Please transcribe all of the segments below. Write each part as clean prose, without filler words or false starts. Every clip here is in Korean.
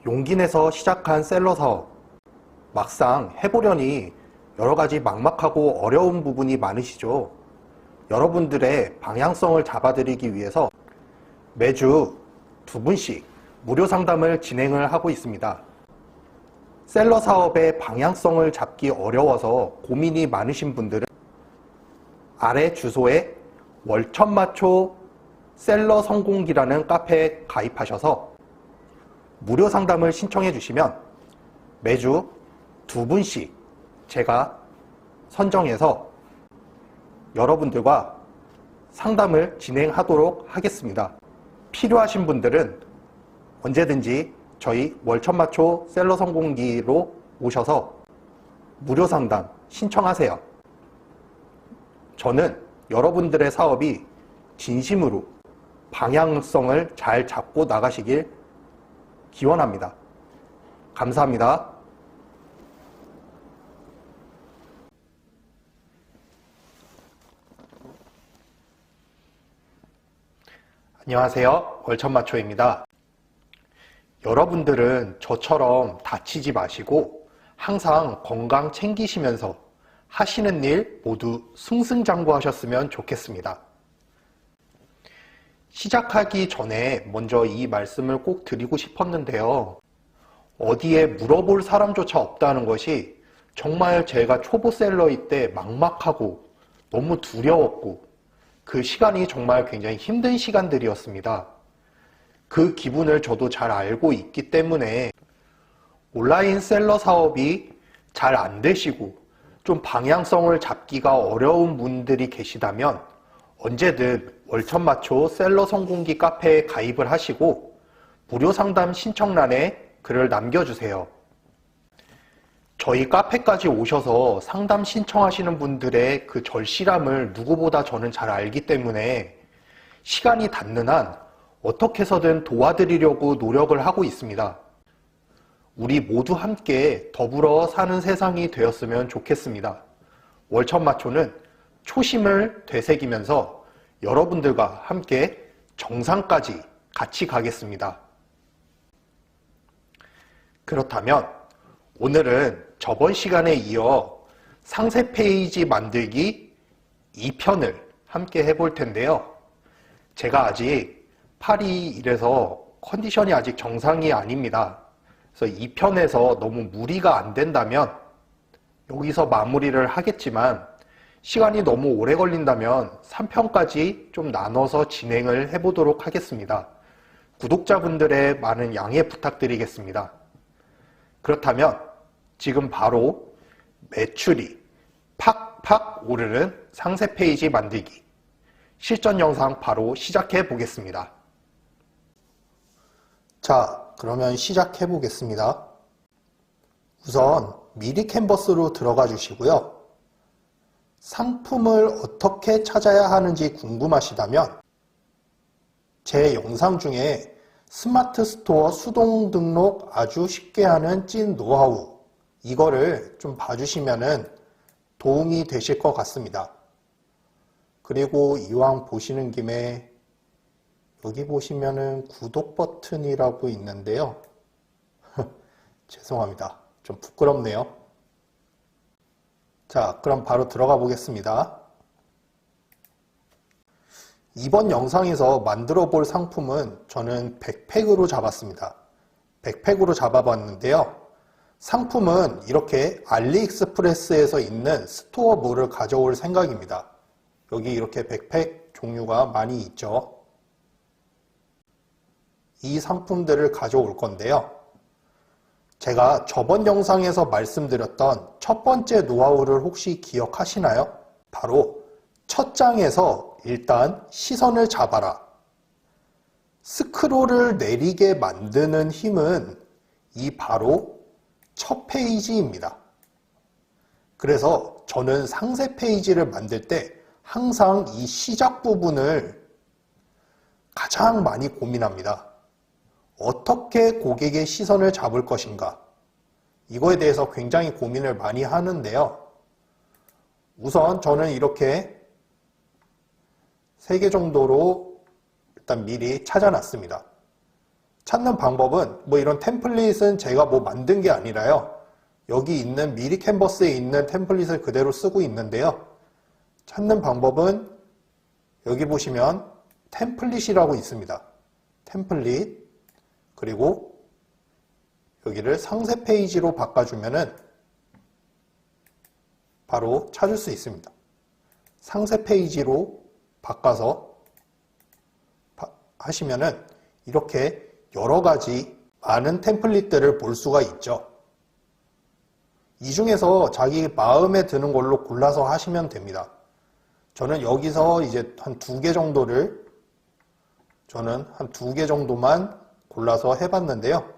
용기 내서 시작한 셀러 사업. 막상 해보려니 여러 가지 막막하고 어려운 부분이 많으시죠? 여러분들의 방향성을 잡아드리기 위해서 매주 2분씩 무료 상담을 진행을 하고 있습니다. 셀러 사업의 방향성을 잡기 어려워서 고민이 많으신 분들은 아래 주소에 월천마초 셀러 성공기라는 카페에 가입하셔서 무료 상담을 신청해 주시면 매주 2분씩 제가 선정해서 여러분들과 상담을 진행하도록 하겠습니다. 필요하신 분들은 언제든지 저희 월천마초 셀러 성공기로 오셔서 무료 상담 신청하세요. 저는 여러분들의 사업이 진심으로 방향성을 잘 잡고 나가시길 기원합니다. 감사합니다. 안녕하세요. 월천마초입니다. 여러분들은 저처럼 다치지 마시고 항상 건강 챙기시면서 하시는 일 모두 승승장구하셨으면 좋겠습니다. 시작하기 전에 먼저 이 말씀을 꼭 드리고 싶었는데요. 어디에 물어볼 사람조차 없다는 것이 정말 제가 초보셀러일 때 막막하고 너무 두려웠고 그 시간이 정말 굉장히 힘든 시간들이었습니다. 그 기분을 저도 잘 알고 있기 때문에 온라인 셀러 사업이 잘 안 되시고 좀 방향성을 잡기가 어려운 분들이 계시다면 언제든 월천마초 셀러 성공기 카페에 가입을 하시고 무료 상담 신청란에 글을 남겨주세요. 저희 카페까지 오셔서 상담 신청하시는 분들의 그 절실함을 누구보다 저는 잘 알기 때문에 시간이 닿는 한 어떻게 해서든 도와드리려고 노력을 하고 있습니다. 우리 모두 함께 더불어 사는 세상이 되었으면 좋겠습니다. 월천마초는 초심을 되새기면서 여러분들과 함께 정상까지 같이 가겠습니다. 그렇다면 오늘은 저번 시간에 이어 상세 페이지 만들기 2편을 함께 해볼 텐데요. 제가 아직 팔이 이래서 컨디션이 아직 정상이 아닙니다. 그래서 2편에서 너무 무리가 안 된다면 여기서 마무리를 하겠지만 시간이 너무 오래 걸린다면 3편까지 좀 나눠서 진행을 해보도록 하겠습니다. 구독자분들의 많은 양해 부탁드리겠습니다. 그렇다면 지금 바로 매출이 팍팍 오르는 상세 페이지 만들기 실전 영상 바로 시작해 보겠습니다. 자, 그러면 시작해 보겠습니다. 우선 미리 캔버스로 들어가 주시고요. 상품을 어떻게 찾아야 하는지 궁금하시다면 제 영상 중에 스마트 스토어 수동 등록 아주 쉽게 하는 찐 노하우, 이거를 좀 봐주시면 도움이 되실 것 같습니다. 그리고 이왕 보시는 김에 여기 보시면은 구독 버튼이라고 있는데요. 죄송합니다. 좀 부끄럽네요. 자, 그럼 바로 들어가 보겠습니다. 이번 영상에서 만들어 볼 상품은 저는 백팩으로 잡았습니다. 백팩으로 잡아봤는데요. 상품은 이렇게 알리익스프레스에서 있는 스토어물을 가져올 생각입니다. 여기 이렇게 백팩 종류가 많이 있죠. 이 상품들을 가져올 건데요. 제가 저번 영상에서 말씀드렸던 첫 번째 노하우를 혹시 기억하시나요? 바로 첫 장에서 일단 시선을 잡아라. 스크롤을 내리게 만드는 힘은 이 바로 첫 페이지입니다. 그래서 저는 상세 페이지를 만들 때 항상 이 시작 부분을 가장 많이 고민합니다. 어떻게 고객의 시선을 잡을 것인가? 이거에 대해서 굉장히 고민을 많이 하는데요. 우선 저는 이렇게 3개 정도로 일단 미리 찾아놨습니다. 찾는 방법은 뭐 이런 템플릿은 제가 뭐 만든 게 아니라요. 여기 있는 미리 캔버스에 있는 템플릿을 그대로 쓰고 있는데요. 찾는 방법은 여기 보시면 템플릿이라고 있습니다. 템플릿. 그리고 여기를 상세 페이지로 바꿔주면은 바로 찾을 수 있습니다. 상세 페이지로 바꿔서 하시면은 이렇게 여러 가지 많은 템플릿들을 볼 수가 있죠. 이 중에서 자기 마음에 드는 걸로 골라서 하시면 됩니다. 저는 여기서 이제 한 2개 정도를 저는 한 2개 정도만 골라서 해봤는데요.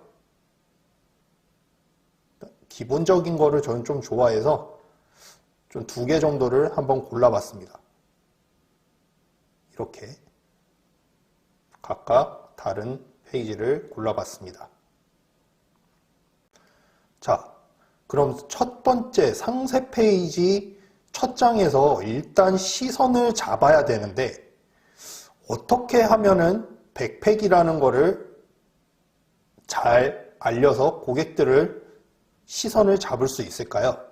기본적인 거를 저는 좀 좋아해서 좀 2개 정도를 한번 골라봤습니다. 이렇게 각각 다른 페이지를 골라봤습니다. 자, 그럼 첫 번째 상세 페이지 첫 장에서 일단 시선을 잡아야 되는데 어떻게 하면은 백팩이라는 거를 잘 알려서 고객들을 시선을 잡을 수 있을까요?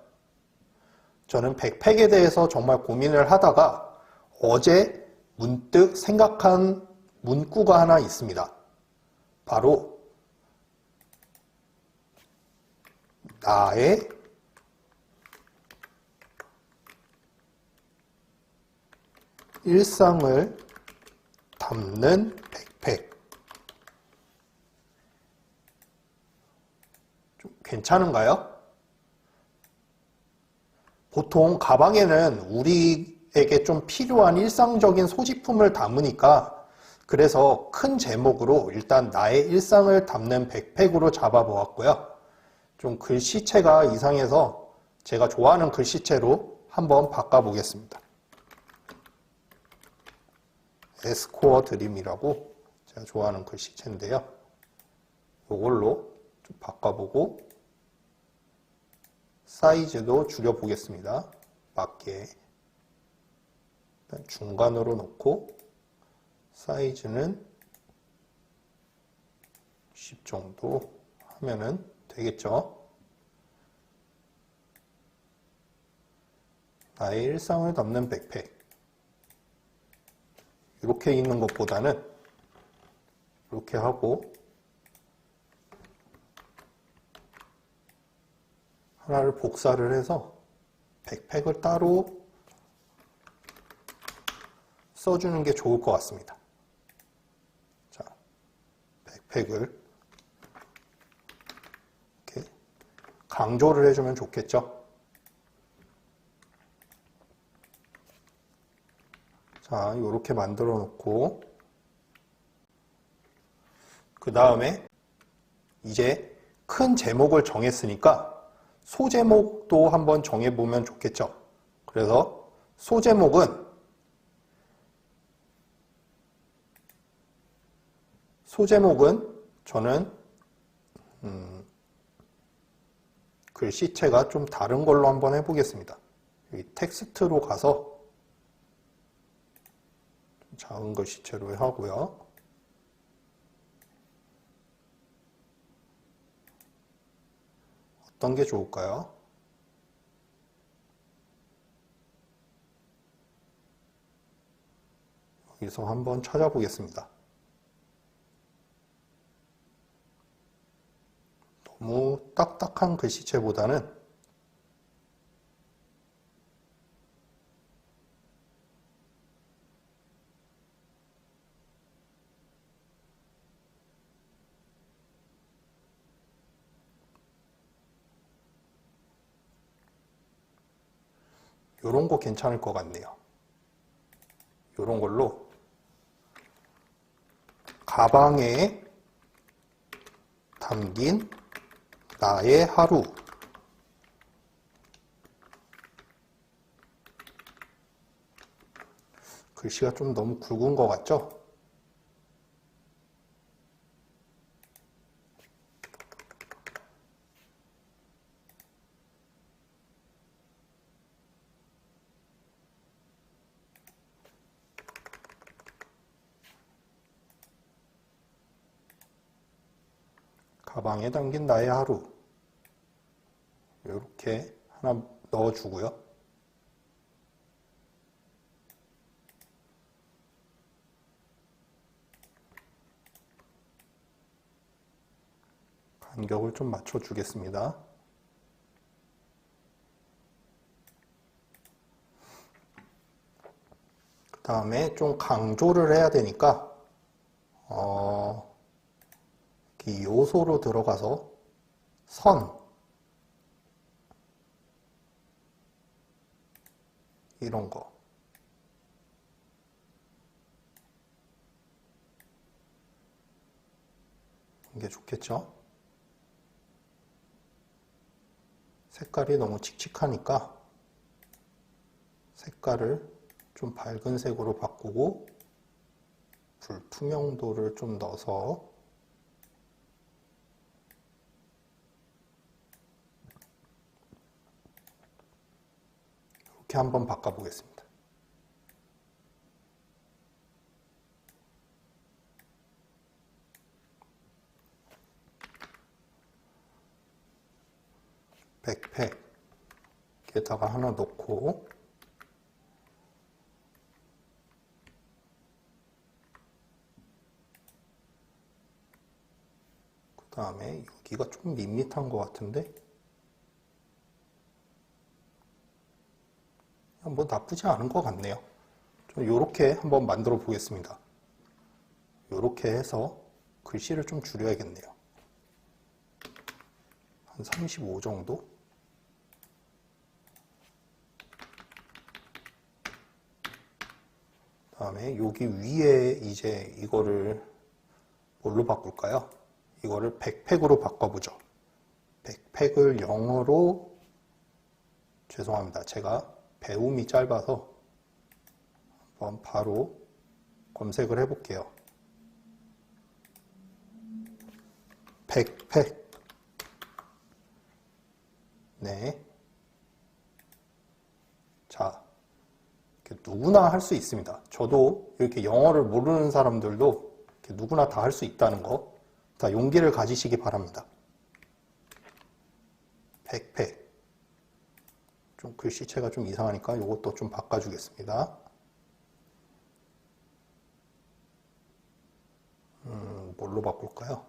저는 백팩에 대해서 정말 고민을 하다가 어제 문득 생각한 문구가 하나 있습니다. 바로 나의 일상을 담는 백팩. 좀 괜찮은가요? 보통 가방에는 우리에게 좀 필요한 일상적인 소지품을 담으니까 그래서 큰 제목으로 일단 나의 일상을 담는 백팩으로 잡아보았고요. 좀 글씨체가 이상해서 제가 좋아하는 글씨체로 한번 바꿔보겠습니다. 에스코어 드림이라고 제가 좋아하는 글씨체인데요. 이걸로 좀 바꿔보고 사이즈도 줄여보겠습니다. 맞게 일단 중간으로 놓고 사이즈는 10 정도 하면은 되겠죠. 나의 일상을 담는 백팩. 이렇게 있는 것보다는 이렇게 하고 하나를 복사를 해서 백팩을 따로 써주는 게 좋을 것 같습니다. 자, 백팩을 이렇게 강조를 해주면 좋겠죠. 자, 이렇게 만들어 놓고 그 다음에 이제 큰 제목을 정했으니까 소제목도 한번 정해보면 좋겠죠. 그래서 소제목은 저는 글씨체가 좀 다른 걸로 한번 해보겠습니다. 여기 텍스트로 가서 작은 글씨체로 하고요. 어떤 게 좋을까요? 여기서 한번 찾아보겠습니다. 너무 딱딱한 글씨체보다는 이런 거 괜찮을 것 같네요. 이런 걸로 가방에 담긴 나의 하루. 글씨가 좀 너무 굵은 것 같죠? 가방에 담긴 나의 하루. 이렇게 하나 넣어주고요. 간격을 좀 맞춰주겠습니다. 그 다음에 좀 강조를 해야 되니까 이 요소로 들어가서 선 이런 거 이게 좋겠죠? 색깔이 너무 칙칙하니까 색깔을 좀 밝은 색으로 바꾸고 불투명도를 좀 넣어서 이렇게 한번 바꿔보겠습니다. 백팩에다가 하나 놓고 그 다음에 여기가 좀 밋밋한 것 같은데 뭐 나쁘지 않은 것 같네요. 좀 이렇게 한번 만들어 보겠습니다. 이렇게 해서 글씨를 좀 줄여야겠네요. 한 35 정도? 그 다음에 여기 위에 이제 이거를 뭘로 바꿀까요? 이거를 백팩으로 바꿔보죠. 백팩을 0으로 죄송합니다. 제가 배움이 짧아서 한번 바로 검색을 해볼게요. 백팩. 네. 자, 누구나 할 수 있습니다. 저도 이렇게 영어를 모르는 사람들도 누구나 다 할 수 있다는 거, 다 용기를 가지시기 바랍니다. 백팩. 좀 글씨체가 좀 이상하니까 이것도 좀 바꿔주겠습니다. 뭘로 바꿀까요?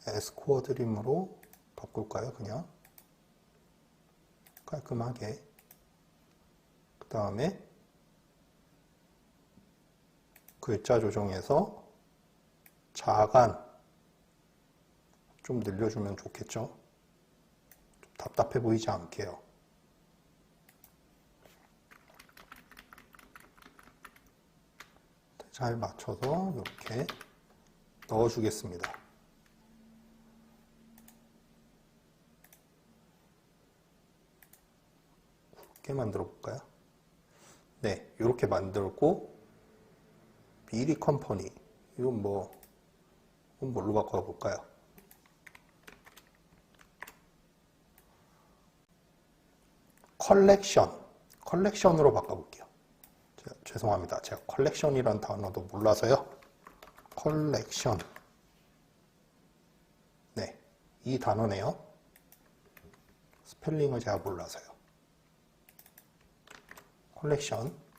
에스코어 드림으로 바꿀까요? 그냥 깔끔하게. 그 다음에 글자 조정해서 자간 좀 늘려주면 좋겠죠? 좀 답답해 보이지 않게요. 잘 맞춰서 이렇게 넣어주겠습니다. 굵게 만들어 볼까요? 네, 이렇게 만들고 미리 컴퍼니 이건 뭘로 바꿔볼까요? 컬렉션으로 바꿔볼게요. 죄송합니다. 제가 컬렉션이란 단어도 몰라서요. 컬렉션. 네, 이 단어네요. 스펠링을 제가 몰라서요. 컬렉션.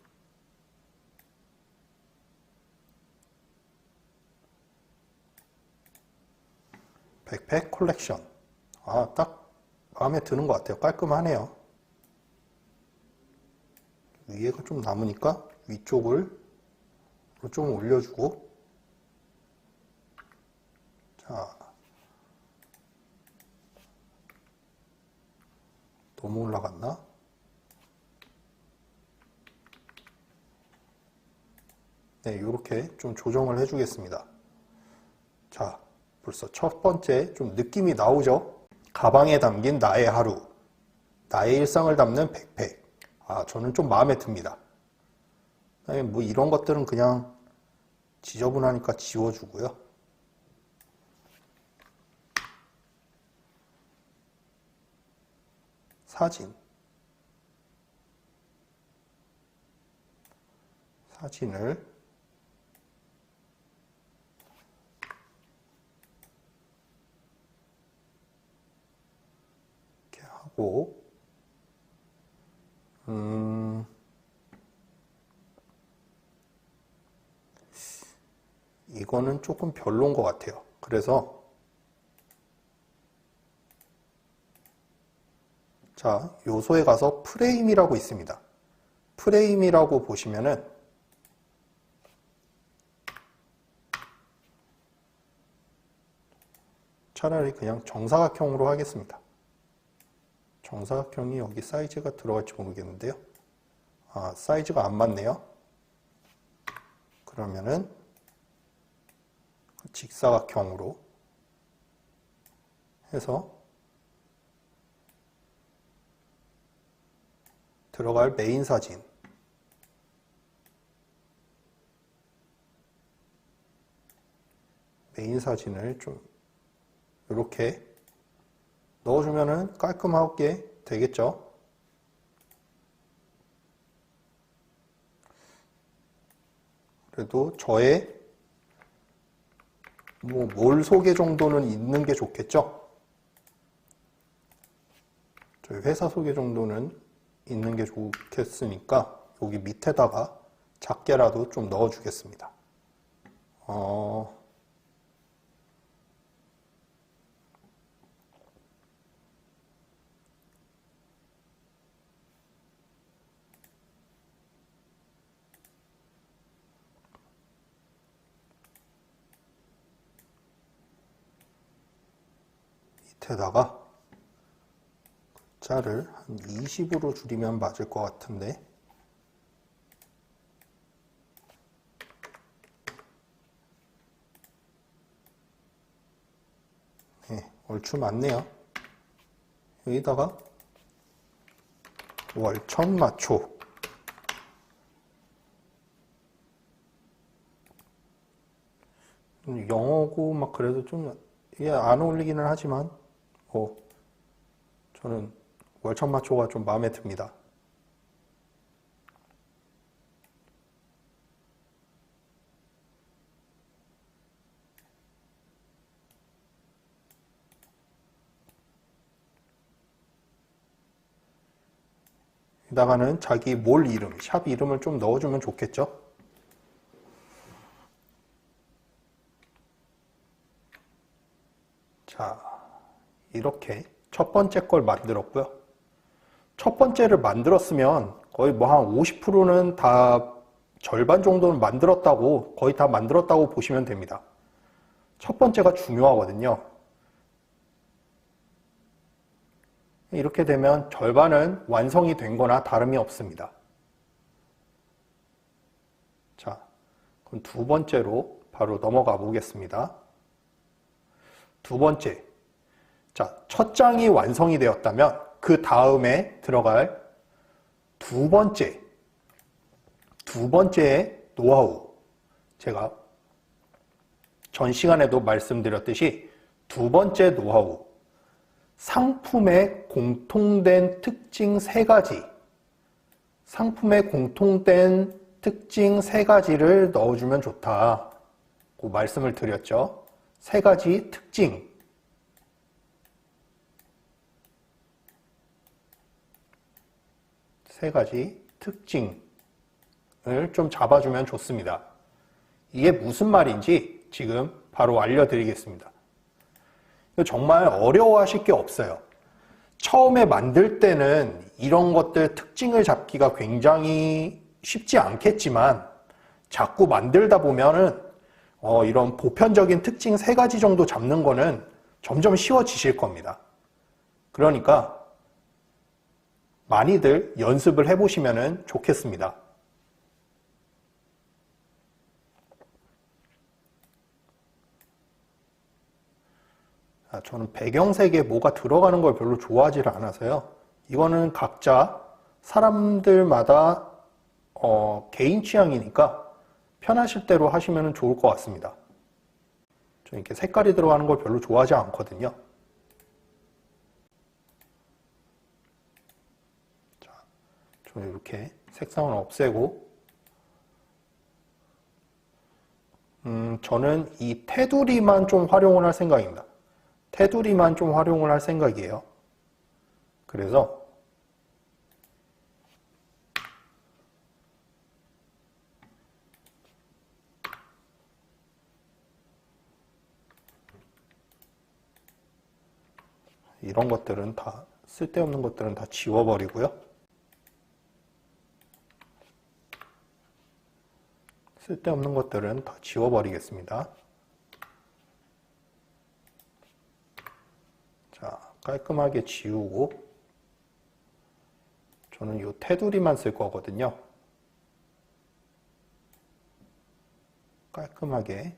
백팩 컬렉션. 아, 딱 마음에 드는 것 같아요. 깔끔하네요. 위에가 좀 남으니까 위쪽을 좀 올려주고, 자, 너무 올라갔나? 네, 이렇게 좀 조정을 해주겠습니다. 자, 벌써 첫 번째 좀 느낌이 나오죠? 가방에 담긴 나의 하루, 나의 일상을 담는 백팩. 아, 저는 좀 마음에 듭니다. 그다음에 뭐 이런 것들은 그냥 지저분하니까 지워주고요. 사진. 사진을 이렇게 하고 이거는 조금 별로인 것 같아요. 그래서 자, 요소에 가서 프레임이라고 있습니다. 프레임이라고 보시면은 차라리 그냥 정사각형으로 하겠습니다. 정사각형이 여기 사이즈가 들어갈지 모르겠는데요. 아, 사이즈가 안 맞네요. 그러면은 직사각형으로 해서 들어갈 메인 사진 을 좀 이렇게 넣어주면은 깔끔하게 되겠죠. 그래도 저의 몰 소개 정도는 있는 게 좋겠죠. 저희 회사 소개 정도는 있는 게 좋겠으니까 여기 밑에다가 작게라도 좀 넣어 주겠습니다. 밑에다가 글자를 한 20으로 줄이면 맞을 것 같은데 네, 얼추 맞네요. 여기다가 월천마초 영어고 막 그래도 좀 이게 안 어울리기는 하지만 저는 월천마초가 좀 마음에 듭니다. 여기다가는 자기 몰 이름, 샵 이름을 좀 넣어주면 좋겠죠? 자, 이렇게 첫 번째 걸 만들었고요. 첫 번째를 만들었으면 거의 뭐 한 50%는 다 절반 정도는 만들었다고 거의 다 만들었다고 보시면 됩니다. 첫 번째가 중요하거든요. 이렇게 되면 절반은 완성이 된 거나 다름이 없습니다. 자, 그럼 두 번째로 바로 넘어가 보겠습니다. 두 번째. 자, 첫 장이 완성이 되었다면 그 다음에 들어갈 두 번째의 노하우. 제가 전 시간에도 말씀드렸듯이 두 번째 노하우. 상품의 공통된 특징 세 가지. 상품의 공통된 특징 세 가지를 넣어주면 좋다. 그 말씀을 드렸죠. 세 가지 특징. 세 가지 특징을 좀 잡아주면 좋습니다. 이게 무슨 말인지 지금 바로 알려드리겠습니다. 정말 어려워하실 게 없어요. 처음에 만들 때는 이런 것들 특징을 잡기가 굉장히 쉽지 않겠지만 자꾸 만들다 보면은 이런 보편적인 특징 세 가지 정도 잡는 거는 점점 쉬워지실 겁니다. 그러니까 많이들 연습을 해보시면 좋겠습니다. 저는 배경색에 뭐가 들어가는 걸 별로 좋아하지 않아서요. 이거는 각자 사람들마다 개인 취향이니까 편하실 대로 하시면 좋을 것 같습니다. 저는 이렇게 색깔이 들어가는 걸 별로 좋아하지 않거든요. 자, 저는 이렇게 색상을 없애고 저는 이 테두리만 좀 활용을 할 생각입니다. 테두리만 좀 활용을 할 생각이에요. 그래서 이런 것들은 다 쓸데없는 것들은 다 지워버리고요. 쓸데없는 것들은 다 지워버리겠습니다. 자, 깔끔하게 지우고 저는 이 테두리만 쓸 거거든요. 깔끔하게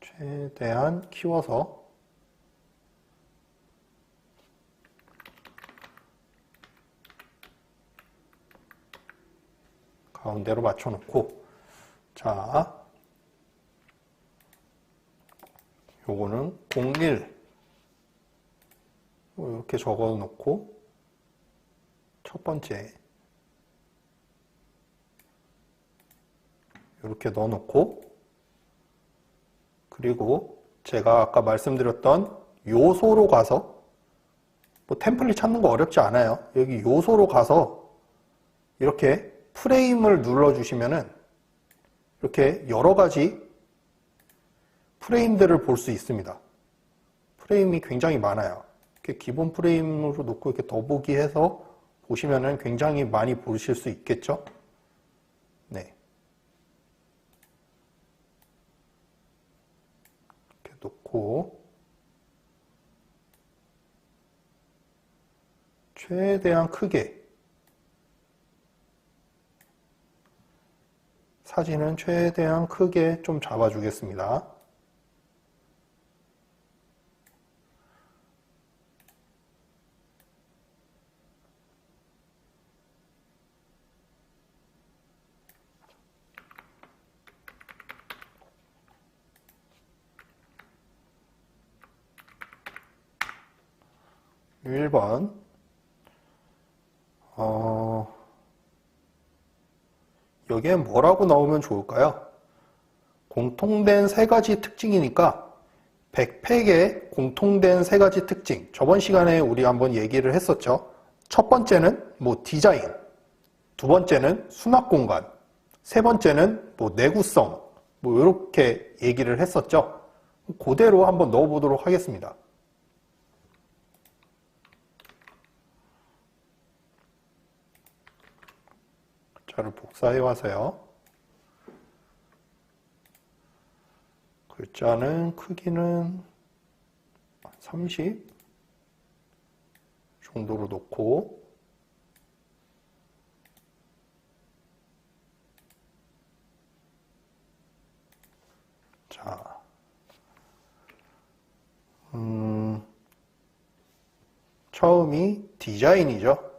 최대한 키워서 가운데로 맞춰놓고, 자, 요거는 01 이렇게 적어 놓고 첫 번째 이렇게 넣어 놓고, 그리고 제가 아까 말씀드렸던 요소로 가서, 뭐 템플릿 찾는 거 어렵지 않아요. 여기 요소로 가서 이렇게 프레임을 눌러주시면은 이렇게 여러 가지 프레임들을 볼 수 있습니다. 프레임이 굉장히 많아요. 이렇게 기본 프레임으로 놓고 이렇게 더보기 해서 보시면은 굉장히 많이 보실 수 있겠죠? 네. 이렇게 놓고 최대한 크게, 사진은 최대한 크게 좀 잡아주겠습니다. 일 번 여기에 뭐라고 나오면 좋을까요? 공통된 세 가지 특징이니까 백팩의 공통된 세 가지 특징. 저번 시간에 우리 한번 얘기를 했었죠. 첫 번째는 뭐 디자인, 두 번째는 수납 공간, 세 번째는 뭐 내구성, 뭐 이렇게 얘기를 했었죠. 그대로 한번 넣어보도록 하겠습니다. 글자를 복사해 와서요. 글자는 크기는 30 정도로 놓고, 자, 처음이 디자인이죠.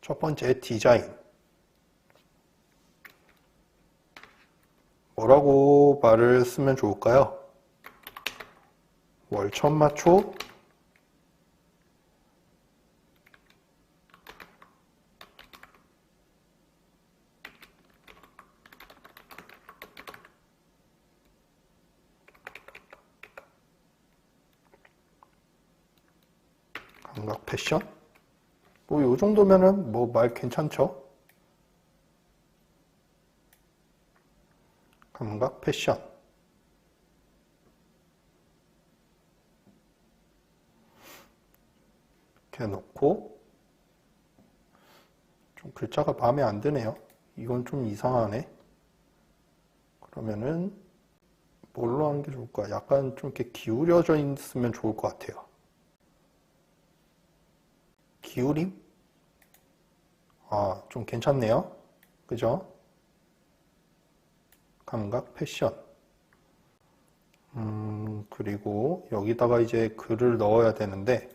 첫 번째 디자인. 뭐라고 말을 쓰면 좋을까요? 월천마초 감각 패션? 뭐 요 정도면은 뭐 말 괜찮죠? 감각 패션. 이렇게 놓고, 좀 글자가 마음에 안 드네요. 이건 좀 이상하네. 그러면은 뭘로 하는 게 좋을까? 약간 좀 이렇게 기울여져 있으면 좋을 것 같아요. 기울임? 아, 좀 괜찮네요. 그죠? 감각 패션. 그리고 여기다가 이제 글을 넣어야 되는데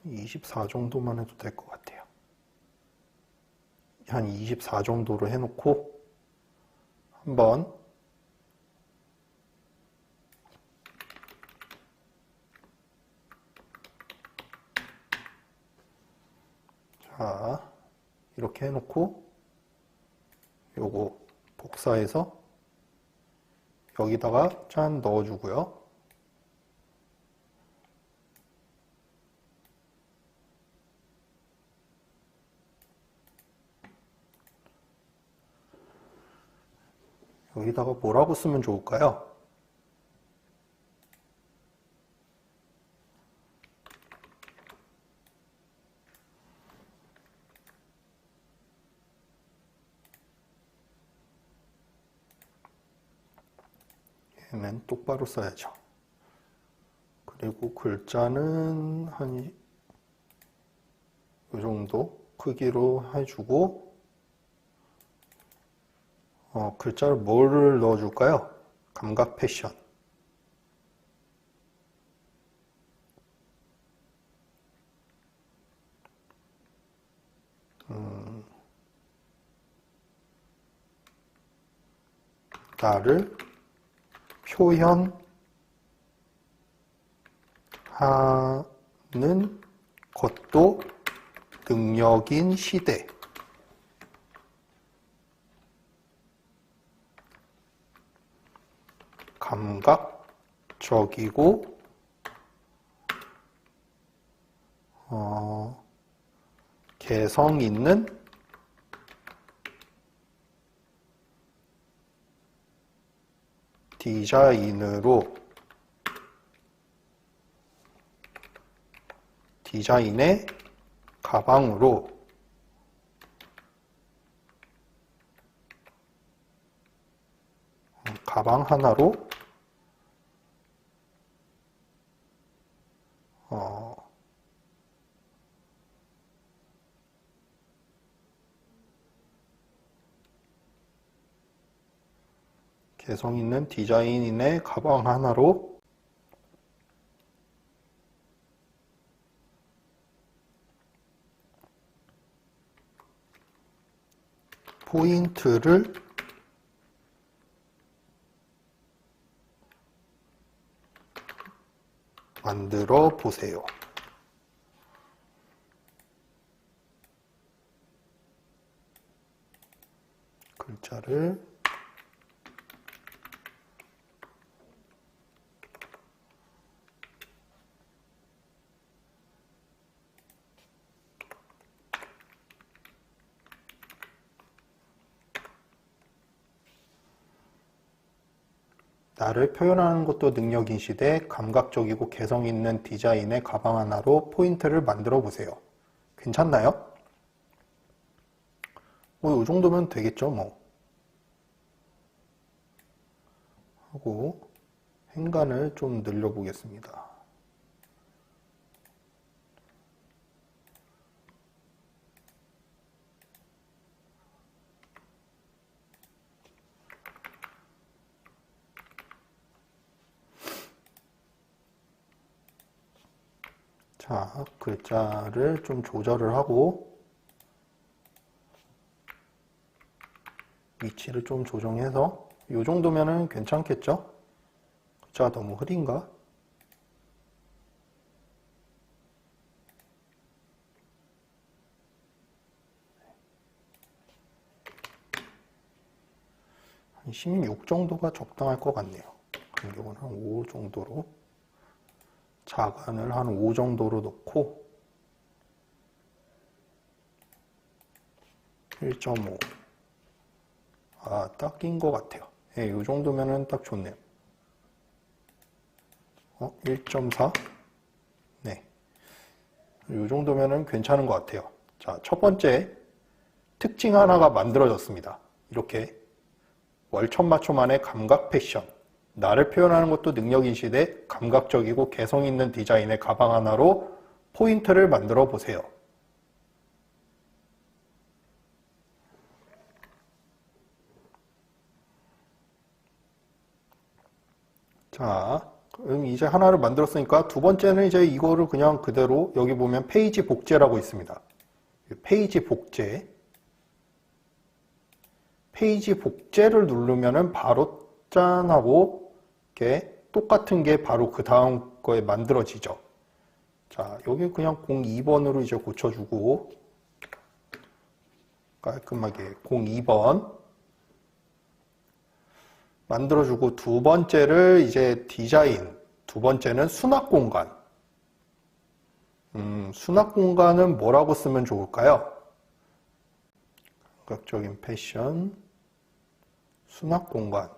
24 정도만 해도 될 것 같아요. 한 24 정도로 해놓고 한번 자, 이렇게 해놓고 요거 복사해서 여기다가 짠 넣어주고요. 여기다가 뭐라고 쓰면 좋을까요? 얘는 똑바로 써야죠. 그리고 글자는 한 이 정도 크기로 해주고 글자를 뭐를 넣어줄까요? 감각 패션. 나를 표현하는 것도 능력인 시대. 감각적이고 개성 있는 디자인의 가방으로 가방 하나로 개성 있는 디자인의 가방 하나로 포인트를 만들어 보세요. 글자를 나를 표현하는 것도 능력인 시대, 감각적이고 개성 있는 디자인의 가방 하나로 포인트를 만들어 보세요. 괜찮나요? 이 정도면 되겠죠, 뭐. 하고 행간을 좀 늘려보겠습니다. 자, 글자를 좀 조절을 하고 위치를 좀 조정해서 이 정도면은 괜찮겠죠? 글자가 너무 흐린가? 한 16 정도가 적당할 것 같네요. 그런 경우는 한 5 정도로 자간을 한 5 정도로 놓고 1.5 딱 낀 것 같아요. 예, 이 정도면은 딱 좋네요. 1.4 네, 이 정도면은 괜찮은 것 같아요. 자, 첫 번째 특징 하나가 만들어졌습니다. 이렇게 월천마초만의 감각 패션, 나를 표현하는 것도 능력인 시대, 감각적이고 개성 있는 디자인의 가방 하나로 포인트를 만들어 보세요. 자, 그럼 이제 하나를 만들었으니까 두 번째는 이제 이거를 그냥 그대로 여기 보면 페이지 복제라고 있습니다. 페이지 복제. 페이지 복제를 누르면은 바로 짠 하고 이렇게 똑같은 게 바로 그 다음 거에 만들어지죠. 자, 여기 그냥 02번으로 이제 고쳐주고 깔끔하게 02번 만들어주고, 두 번째를 이제 디자인, 두 번째는 수납 공간. 수납 공간은 뭐라고 쓰면 좋을까요? 감각적인 패션, 수납 공간.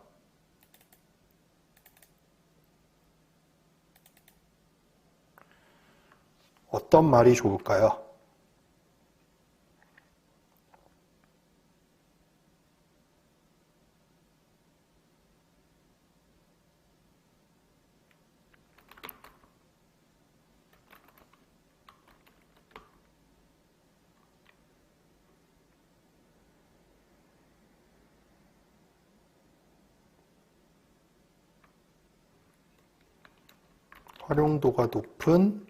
어떤 말이 좋을까요? 활용도가 높은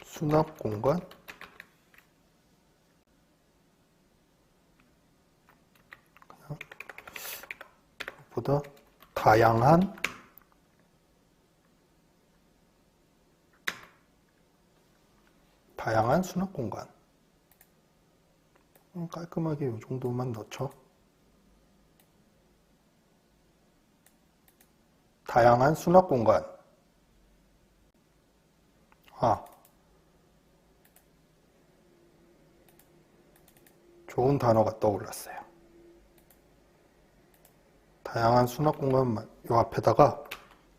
수납 공간, 보다 다양한 수납 공간. 깔끔하게 이 정도만 넣죠. 다양한 수납 공간. 좋은 단어가 떠올랐어요. 다양한 수납 공간만 이 앞에다가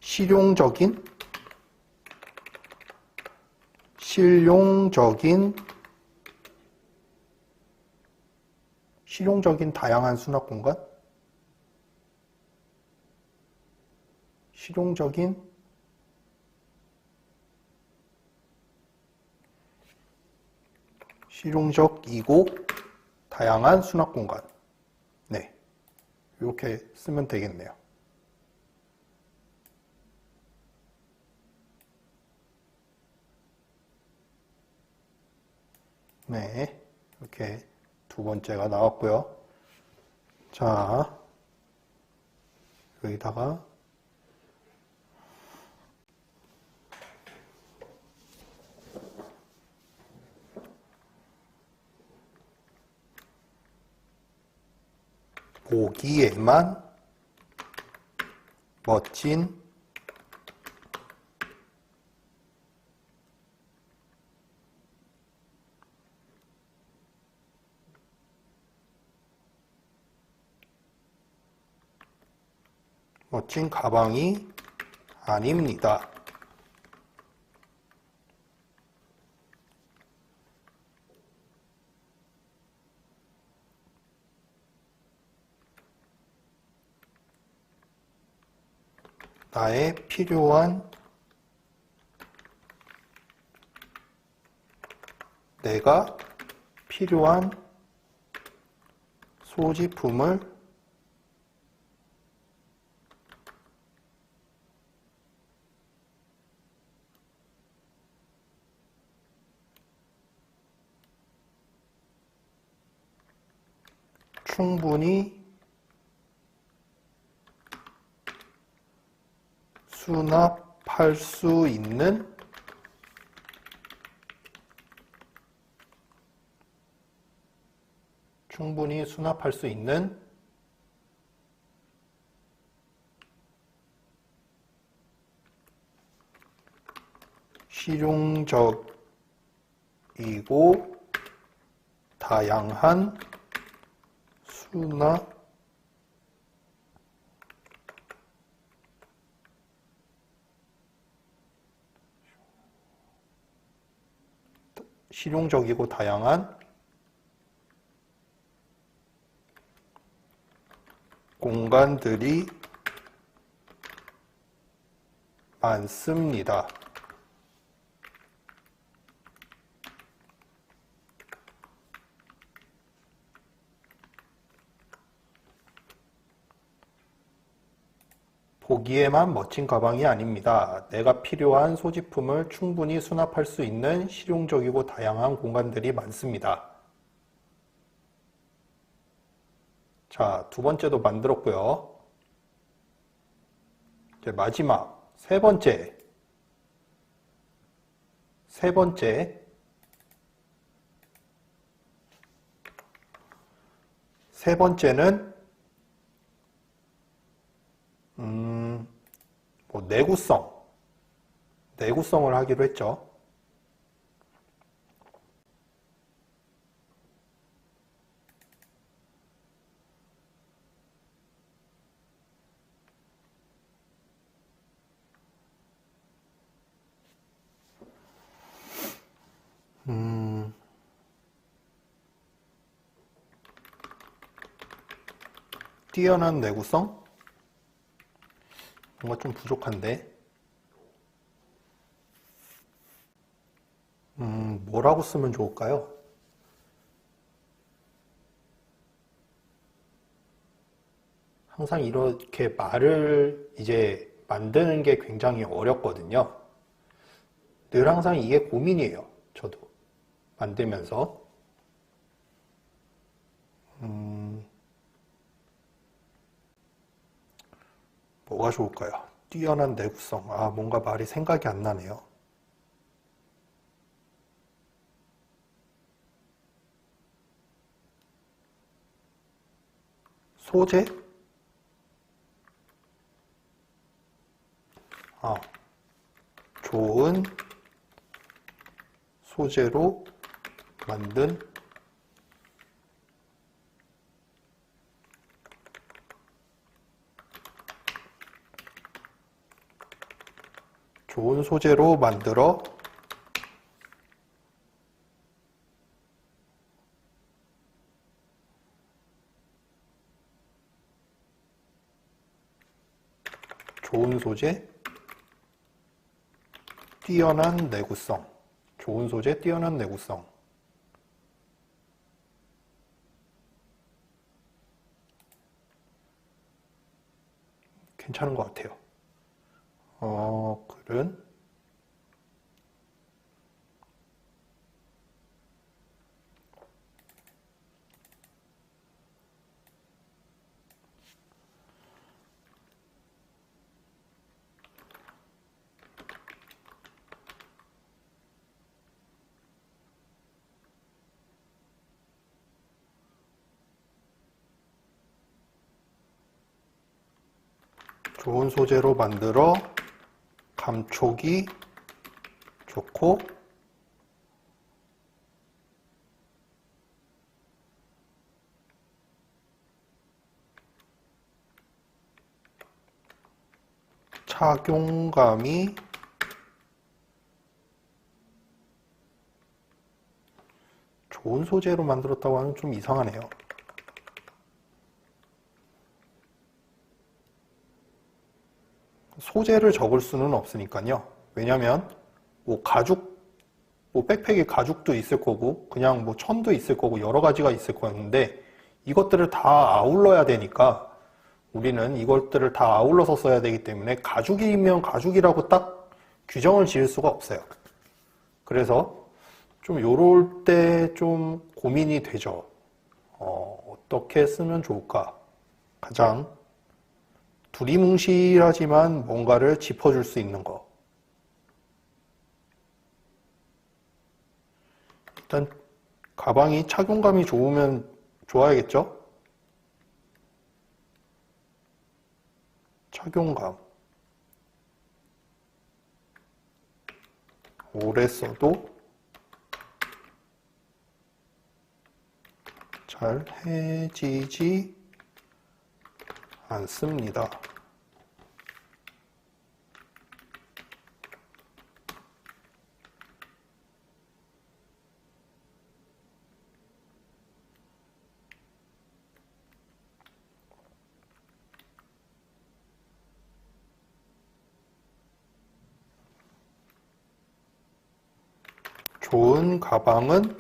실용적인 다양한 수납 공간, 실용적이고 다양한 수납 공간. 네, 이렇게 쓰면 되겠네요. 네, 이렇게 두 번째가 나왔고요. 자, 여기다가 보기에만 멋진 가방이 아닙니다. 내가 필요한 소지품을 충분히 수납할 수 있는 실용적이고 다양한 수납 공간들이 많습니다. 보기에만 멋진 가방이 아닙니다. 내가 필요한 소지품을 충분히 수납할 수 있는 실용적이고 다양한 공간들이 많습니다. 자, 두 번째도 만들었고요. 이제 마지막 세 번째 세 번째는 뭐 내구성을 하기로 했죠. 뛰어난 내구성? 뭔가 좀 부족한데. 뭐라고 쓰면 좋을까요? 항상 이렇게 말을 이제 만드는 게 굉장히 어렵거든요. 늘 항상 이게 고민이에요. 저도 만들면서. 뭐가 좋을까요? 뛰어난 내구성. 뭔가 말이 생각이 안 나네요. 소재? 좋은 소재로 만든 좋은 소재로 만들어 좋은 소재, 뛰어난 내구성. 좋은 소재, 뛰어난 내구성. 괜찮은 것 같아요. 글은 좋은 소재로 만들어 감촉이 좋고 착용감이 좋은 소재로 만들었다고 하면 좀 이상하네요. 소재를 적을 수는 없으니까요. 왜냐면 뭐 가죽, 뭐 백팩에 가죽도 있을 거고 그냥 뭐 천도 있을 거고 여러 가지가 있을 거였는데 이것들을 다 아울러야 되니까 우리는 이것들을 다 아울러서 써야 되기 때문에 가죽이면 가죽이라고 딱 규정을 지을 수가 없어요. 그래서 좀 요럴 때 좀 고민이 되죠. 어떻게 쓰면 좋을까? 가장 두리뭉실하지만 뭔가를 짚어줄 수 있는 거. 일단 가방이 착용감이 좋으면 좋아야겠죠? 착용감. 오래 써도 잘 해지지 않습니다. 좋은 가방은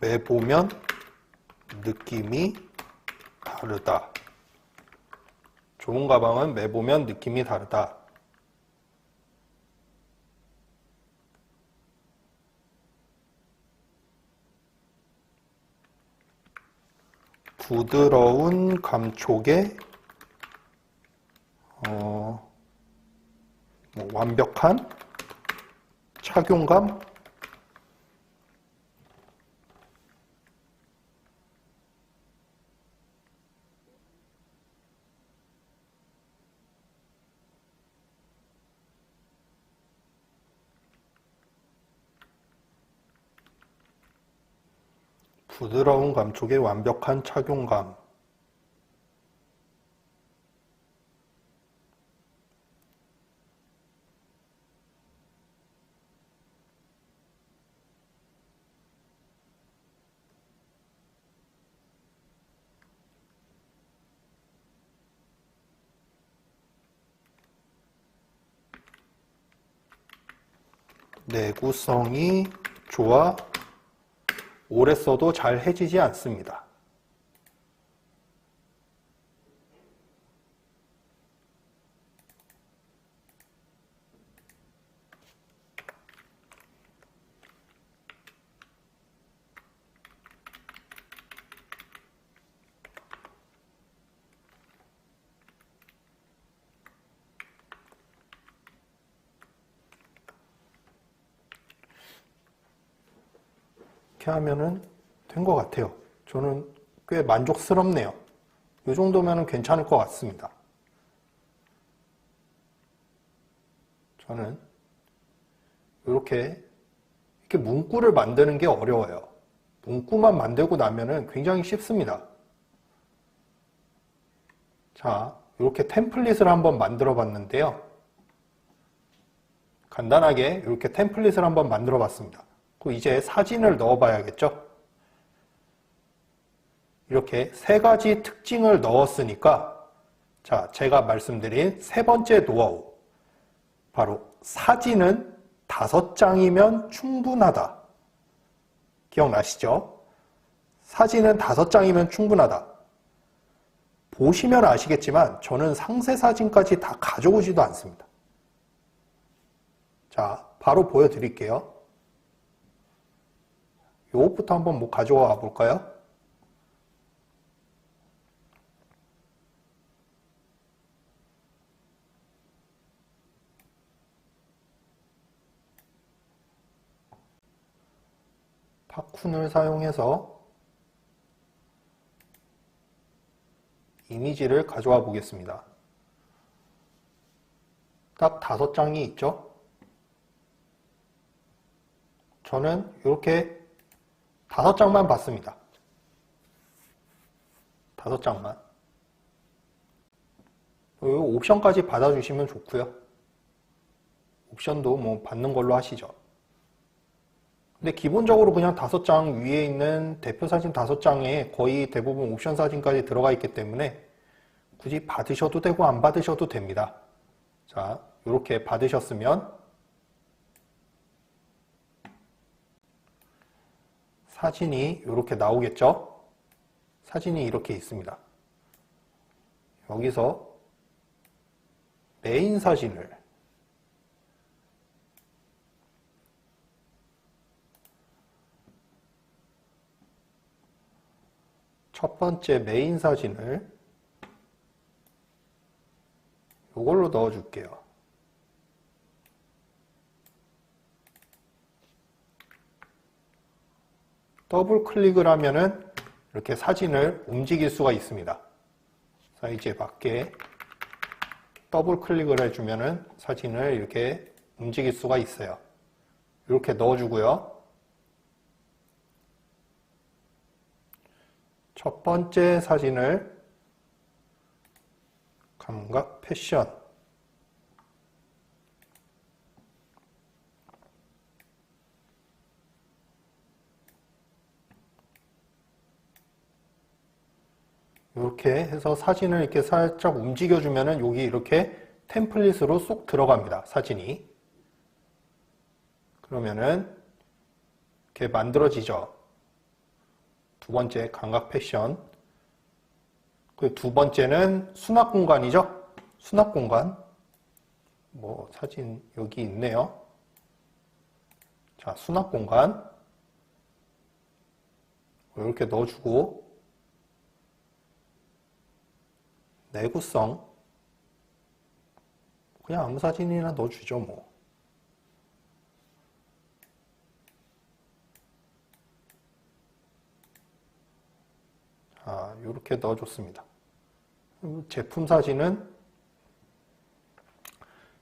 매보면 느낌이 다르다. 좋은 가방은 매보면 느낌이 다르다. 부드러운 감촉의 완벽한 착용감. 부드러운 감촉의 완벽한 착용감. 내구성이 좋아 오래 써도 잘 해지지 않습니다. 이렇게 하면은 된 것 같아요. 저는 꽤 만족스럽네요. 이 정도면 괜찮을 것 같습니다. 저는 이렇게 문구를 만드는 게 어려워요. 문구만 만들고 나면은 굉장히 쉽습니다. 자, 이렇게 템플릿을 한번 만들어 봤는데요. 간단하게 이렇게 템플릿을 한번 만들어 봤습니다. 그리고 이제 사진을 넣어 봐야겠죠? 이렇게 세 가지 특징을 넣었으니까, 자, 제가 말씀드린 세 번째 노하우. 바로 사진은 5장이면 충분하다. 기억나시죠? 사진은 5장이면 충분하다. 보시면 아시겠지만 저는 상세 사진까지 다 가져오지도 않습니다. 자, 바로 보여드릴게요. 요것부터 한번 가져와 볼까요? 팝쿤을 사용해서 이미지를 가져와 보겠습니다. 딱 5장이 있죠? 저는 이렇게 5장만 봤습니다. 5장만. 옵션까지 받아주시면 좋고요. 옵션도 뭐 받는 걸로 하시죠. 근데 기본적으로 그냥 5장 위에 있는 대표 사진 5장에 거의 대부분 옵션 사진까지 들어가 있기 때문에 굳이 받으셔도 되고 안 받으셔도 됩니다. 자, 이렇게 받으셨으면 사진이 이렇게 나오겠죠? 사진이 이렇게 있습니다. 여기서 메인 사진을 첫 번째 메인 사진을 이걸로 넣어 줄게요. 더블 클릭을 하면은 이렇게 사진을 움직일 수가 있습니다. 사이즈에 맞게 더블 클릭을 해주면은 사진을 이렇게 움직일 수가 있어요. 이렇게 넣어주고요. 첫 번째 사진을 감각 패션 이렇게 해서 사진을 이렇게 살짝 움직여주면은 여기 이렇게 템플릿으로 쏙 들어갑니다. 사진이. 그러면은 이렇게 만들어지죠. 두 번째 감각 패션. 그 두 번째는 수납 공간이죠. 수납 공간. 뭐 사진 여기 있네요. 자, 수납 공간. 이렇게 넣어주고 내구성 그냥 아무 사진이나 넣어주죠 뭐. 자, 이렇게 넣어줬습니다. 제품 사진은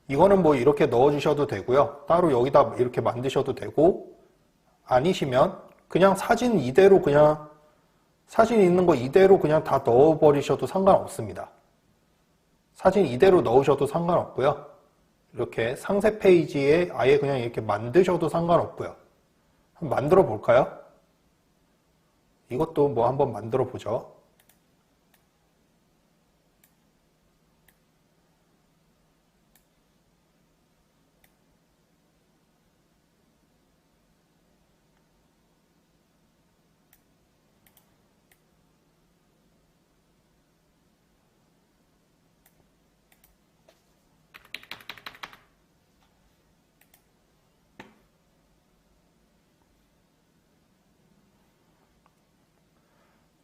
이거는 뭐 이렇게 넣어주셔도 되고요. 따로 여기다 이렇게 만드셔도 되고, 아니시면 그냥 사진 이대로 그냥 사진 있는 거 이대로 그냥 다 넣어버리셔도 상관없습니다. 사진 이대로 넣으셔도 상관없고요. 이렇게 상세 페이지에 아예 그냥 이렇게 만드셔도 상관없고요. 한번 만들어 볼까요? 이것도 뭐 한번 만들어 보죠.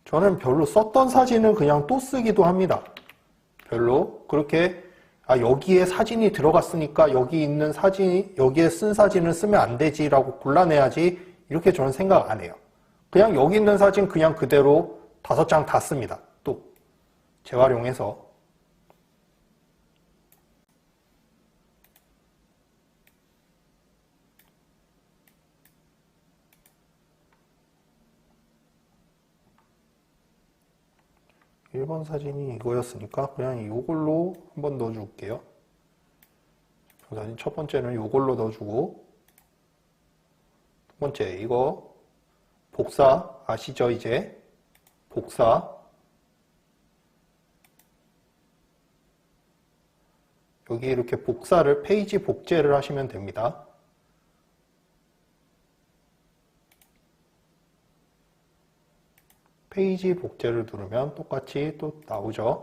저는 별로 썼던 사진은 그냥 또 쓰기도 합니다. 별로 그렇게 여기에 사진이 들어갔으니까 여기 있는 사진이 여기에 쓴 사진을 쓰면 안 되지라고 골라내야지 이렇게 저는 생각 안 해요. 그냥 여기 있는 사진 그냥 그대로 5장 다 씁니다. 또 재활용해서. 일 번 사진이 이거였으니까 그냥 이걸로 한번 넣어줄게요. 사진 첫 번째는 이걸로 넣어주고, 두 번째 이거 복사 아시죠? 이제 복사 여기 이렇게 복사를 페이지 복제를 하시면 됩니다. 페이지 복제를 누르면 똑같이 또 나오죠.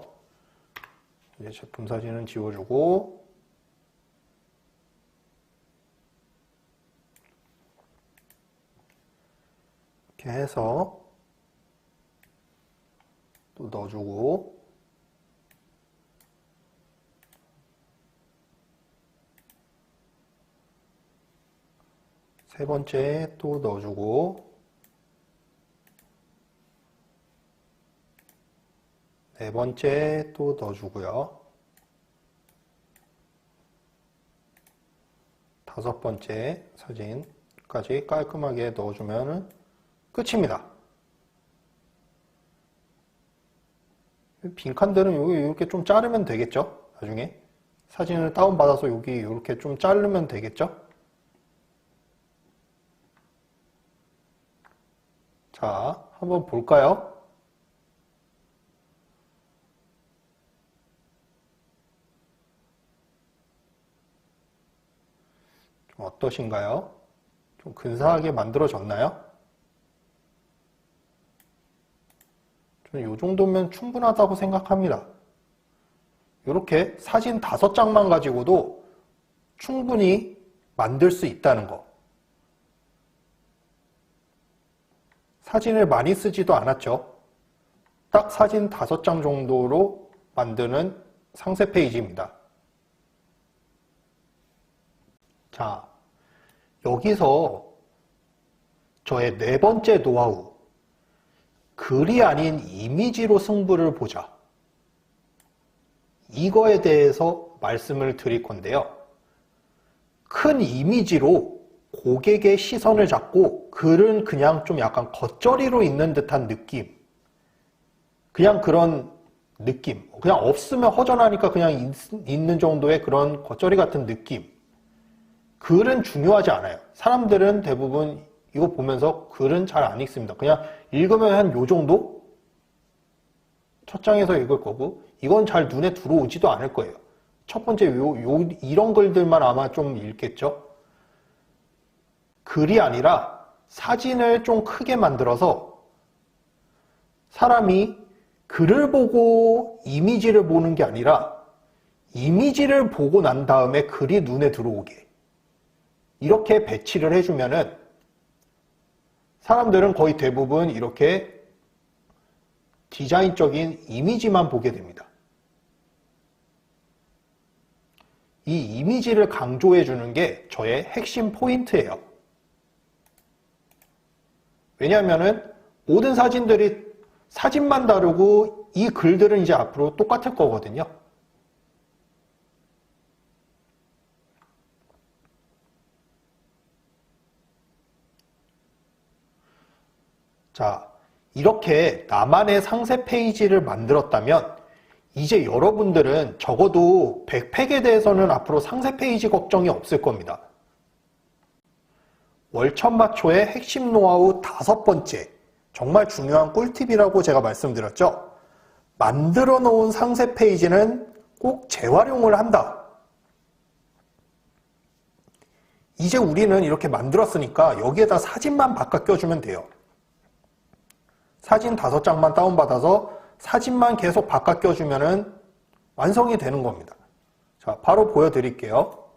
이제 제품 사진은 지워주고, 이렇게 해서 또 넣어주고, 세 번째 또 넣어주고, 네 번째 또 넣어주고요. 다섯 번째 사진까지 깔끔하게 넣어주면 끝입니다. 빈칸들은 여기 이렇게 좀 자르면 되겠죠? 나중에 사진을 다운받아서 여기 이렇게 좀 자르면 되겠죠? 자, 한번 볼까요? 어떠신가요? 좀 근사하게 만들어졌나요? 저는 이 정도면 충분하다고 생각합니다. 이렇게 사진 5장만 가지고도 충분히 만들 수 있다는 거. 사진을 많이 쓰지도 않았죠. 딱 사진 5장 정도로 만드는 상세 페이지입니다. 자, 여기서 저의 네 번째 노하우, 글이 아닌 이미지로 승부를 보자. 이거에 대해서 말씀을 드릴 건데요. 큰 이미지로 고객의 시선을 잡고 글은 그냥 좀 약간 겉절이로 있는 듯한 느낌. 그냥 그런 느낌. 그냥 없으면 허전하니까 그냥 있는 정도의 그런 겉절이 같은 느낌. 글은 중요하지 않아요. 사람들은 대부분 이거 보면서 글은 잘 안 읽습니다. 그냥 읽으면 한 요 정도? 첫 장에서 읽을 거고, 이건 잘 눈에 들어오지도 않을 거예요. 첫 번째 이런 글들만 아마 좀 읽겠죠? 글이 아니라 사진을 좀 크게 만들어서 사람이 글을 보고 이미지를 보는 게 아니라 이미지를 보고 난 다음에 글이 눈에 들어오게. 이렇게 배치를 해주면은 사람들은 거의 대부분 이렇게 디자인적인 이미지만 보게 됩니다. 이 이미지를 강조해 주는 게 저의 핵심 포인트예요. 왜냐하면은 모든 사진들이 사진만 다르고 이 글들은 이제 앞으로 똑같을 거거든요. 자, 이렇게 나만의 상세 페이지를 만들었다면 이제 여러분들은 적어도 백팩에 대해서는 앞으로 상세 페이지 걱정이 없을 겁니다. 월천마초의 핵심 노하우 5번째, 정말 중요한 꿀팁이라고 제가 말씀드렸죠. 만들어 놓은 상세 페이지는 꼭 재활용을 한다. 이제 우리는 이렇게 만들었으니까 여기에다 사진만 바꿔 껴주면 돼요. 사진 5장만 다운받아서 사진만 계속 바꿔 껴주면 완성이 되는 겁니다. 자, 바로 보여드릴게요.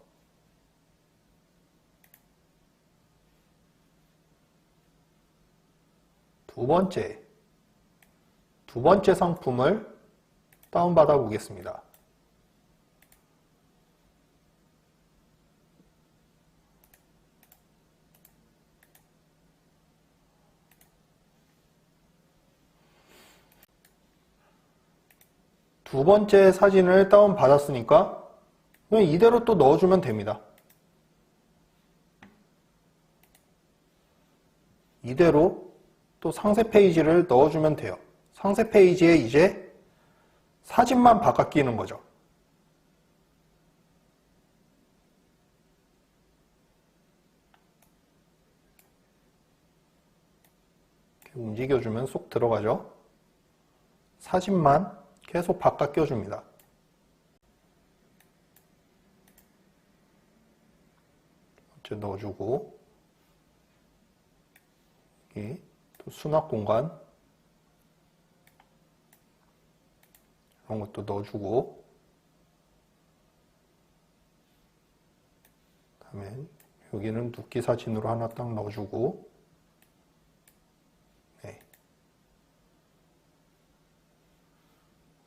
두 번째 상품을 다운받아 보겠습니다. 두 번째 사진을 다운받았으니까 그냥 이대로 또 넣어주면 됩니다. 이대로 또 상세 페이지를 넣어주면 돼요. 상세 페이지에 이제 사진만 바꿔 끼는 거죠. 이렇게 움직여주면 쏙 들어가죠. 사진만 계속 바꿔 껴줍니다. 이제 넣어주고 여기 또 수납 공간 이런 것도 넣어주고 그다음에 여기는 눕기 사진으로 하나 딱 넣어주고 네.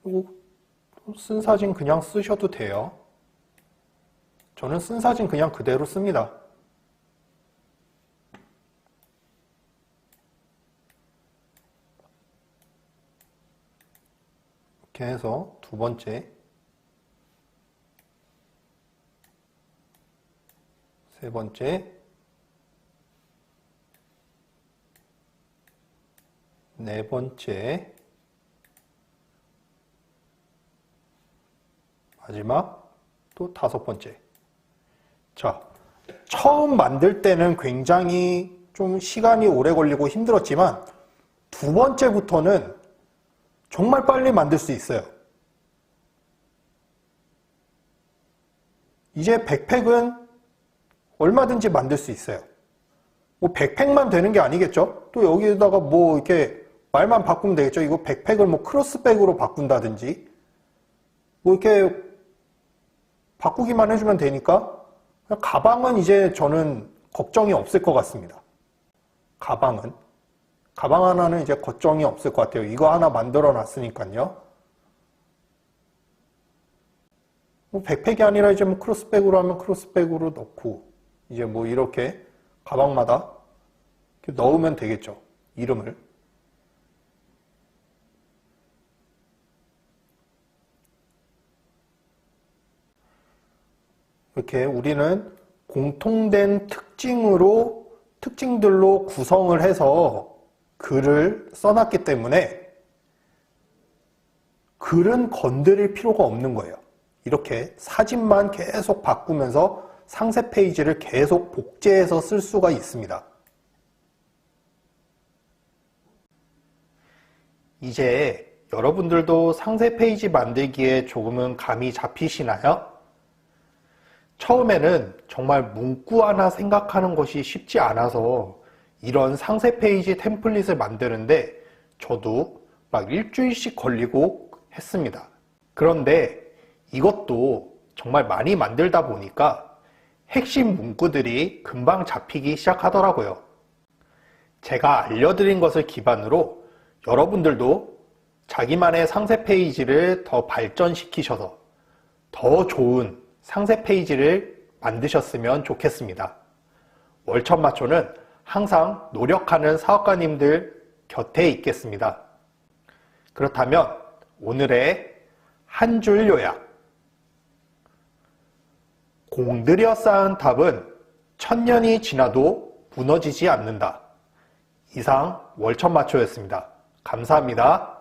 그리고 쓴 사진 그냥 쓰셔도 돼요. 저는 쓴 사진 그냥 그대로 씁니다. 이렇게 해서 두 번째, 세 번째, 네 번째, 마지막 또 5번째. 자, 처음 만들 때는 굉장히 좀 시간이 오래 걸리고 힘들었지만 두 번째부터는 정말 빨리 만들 수 있어요. 이제 백팩은 얼마든지 만들 수 있어요. 뭐 백팩만 되는 게 아니겠죠? 또 여기에다가 뭐 이렇게 말만 바꾸면 되겠죠? 이거 백팩을 뭐 크로스백으로 바꾼다든지 뭐 이렇게 바꾸기만 해주면 되니까 가방은 이제 저는 걱정이 없을 것 같습니다. 가방 하나는 이제 걱정이 없을 것 같아요. 이거 하나 만들어 놨으니까요. 뭐 백팩이 아니라 이제 뭐 크로스백으로 하면 크로스백으로 넣고 이제 뭐 이렇게 가방마다 이렇게 넣으면 되겠죠. 이름을. 이렇게 우리는 공통된 특징들로 구성을 해서 글을 써놨기 때문에 글은 건드릴 필요가 없는 거예요. 이렇게 사진만 계속 바꾸면서 상세 페이지를 계속 복제해서 쓸 수가 있습니다. 이제 여러분들도 상세 페이지 만들기에 조금은 감이 잡히시나요? 처음에는 정말 문구 하나 생각하는 것이 쉽지 않아서 이런 상세 페이지 템플릿을 만드는데 저도 막 일주일씩 걸리고 했습니다. 그런데 이것도 정말 많이 만들다 보니까 핵심 문구들이 금방 잡히기 시작하더라고요. 제가 알려드린 것을 기반으로 여러분들도 자기만의 상세 페이지를 더 발전시키셔서 더 좋은 상세 페이지를 만드셨으면 좋겠습니다. 월천마초는 항상 노력하는 사업가님들 곁에 있겠습니다. 그렇다면 오늘의 한 줄 요약. 공들여 쌓은 탑은 1000년이 지나도 무너지지 않는다. 이상 월천마초였습니다. 감사합니다.